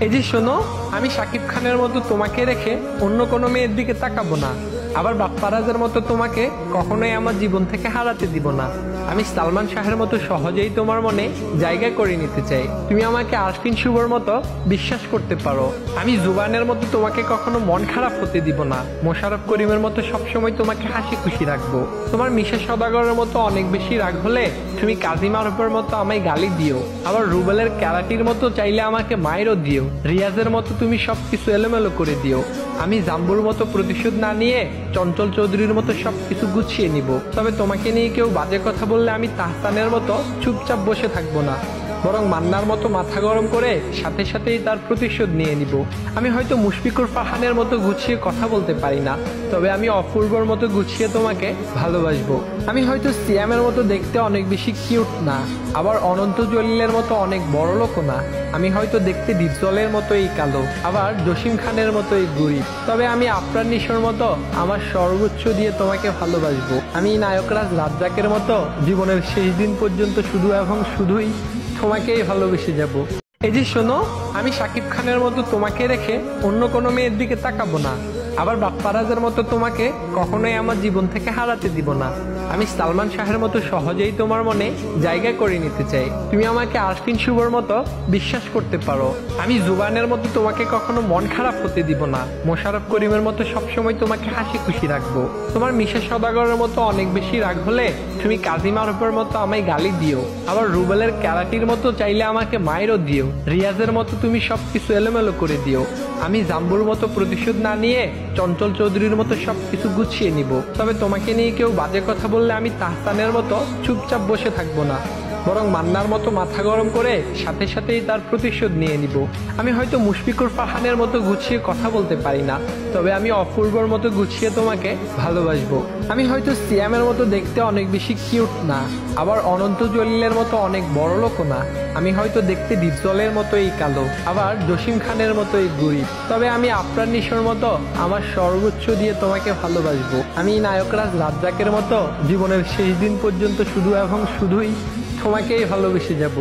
এই যে শোনো, আমি শাকিব খানের মতো তোমাকে রেখে অন্য কোনো মেয়ের দিকে তাকাবো না। আবার বাপ্পারাজের মতো তোমাকে কখনোই আমার জীবন থেকে হারাতে দিব না। আমি সালমান শাহের মতো সহজেই তোমার মনে জায়গা করে নিতে চাই। তুমি আমাকে আরফিন শুভর মতো বিশ্বাস করতে পারো। আমি জুবানের মতো তোমাকে কখনো মন খারাপ হতে দিব না। মোশাররফ করিমের মতো সবসময় তোমাকে হাসি খুশি রাখবো। তোমার মিশা সওদাগরের মতো অনেক বেশি রাগ হলে তুমি কাজী মারুফের মতো আমায় গালি দিও। আবার রুবেলের ক্যারাটির মতো চাইলে আমাকে মায়েরও দিও। রিয়াজের মতো তুমি সবকিছু এলোমেলো করে দিও। আমি জাম্বুর মতো প্রতিশোধ না নিয়ে চঞ্চল চৌধুরীর মতো সবকিছু গুছিয়ে নিব। তবে তোমাকে নিয়ে কেউ বাজে কথা বললে আমি তাহসানের মতো চুপচাপ বসে থাকবো না, বরং মান্নার মতো মাথা গরম করে সাথে সাথেই তার প্রতিশোধ নিয়ে নিব। আমি হয়তো মুশফিকুর ফারহানের মতো গুছিয়ে কথা বলতে পারি না, তবে আমি অপূর্বর মতো গুছিয়ে তোমাকে ভালোবাসবো। আমি হয়তো সিয়ামের মতো দেখতে অনেক বেশি কিউট না, আবার অনন্ত জলিলের মতো অনেক বড় লোকও না। আমি হয়তো দেখতে ডিপজলের মতো এই কালো, আবার জসিম খানের মতো এই গরিব, তবে আমি আফরান নিশোর মতো আমার সর্বোচ্চ দিয়ে তোমাকে ভালোবাসবো। আমি নায়করাজ রাজ্জাকের মতো জীবনের শেষ দিন পর্যন্ত শুধু এবং শুধুই তোমাকেই ভালোবেসে যাব। এই যে শোনো, আমি শাকিব খানের মতো তোমাকে রেখে অন্য কোনো মেয়ের দিকে তাকাবো না। আবার বাপ্পারাজের মতো তোমাকে কখনোই আমার জীবন থেকে হারাতে দিব না। আমি সালমান শাহের মতো সহজেই তোমার মনে জায়গা করে নিতে চাই। তুমি আমাকে আরফিন শুভর মতো বিশ্বাস করতে পারো। আমি জুবানের মতো তোমাকে কখনো মন খারাপ হতে দিব না। মোশাররফ করিমের মতো সবসময় তোমাকে হাসি খুশি রাখবো। তোমার মিশা সওদাগরের মতো অনেক বেশি রাগ হলে তুমি কাজী মারুফের মতো আমায় গালি দিও। আবার রুবেলের ক্যারাটির মতো চাইলে আমাকে মায়েরও দিও। রিয়াজের মতো তুমি সবকিছু এলোমেলো করে দিও। আমি জাম্বুর মতো প্রতিশোধ না নিয়ে চঞ্চল চৌধুরীর মতো সবকিছু গুছিয়ে নিব। তবে তোমাকে নিয়ে কেউ বাজে কথা বললে আমি তাহসানের মতো চুপচাপ বসে থাকবো না, বরং মান্নার মতো মাথা গরম করে সাথে সাথেই তার প্রতিশোধ নিয়ে নিব। আমি হয়তো মুশফিকুর ফারহানের মতো গুছিয়ে কথা বলতে পারি না, তবে আমি অপূর্বর মতো গুছিয়ে তোমাকে ভালোবাসবো। আমি হয়তো সিয়ামের মতো দেখতে অনেক বেশি কিউট না, আবার অনন্ত জলিলের মতো অনেক বড় লোকও না। আমি হয়তো দেখতে ডিপজলের মতো এই কালো, আবার জসিম খানের মতো এই গরিব, তবে আমি আফরান নিশোর মতো আমার সর্বোচ্চ দিয়ে তোমাকে ভালোবাসবো। আমি নায়করাজ রাজ্জাকের মতো জীবনের শেষ দিন পর্যন্ত শুধু এবং শুধুই তোমাকেই ভালোবেসে যাব।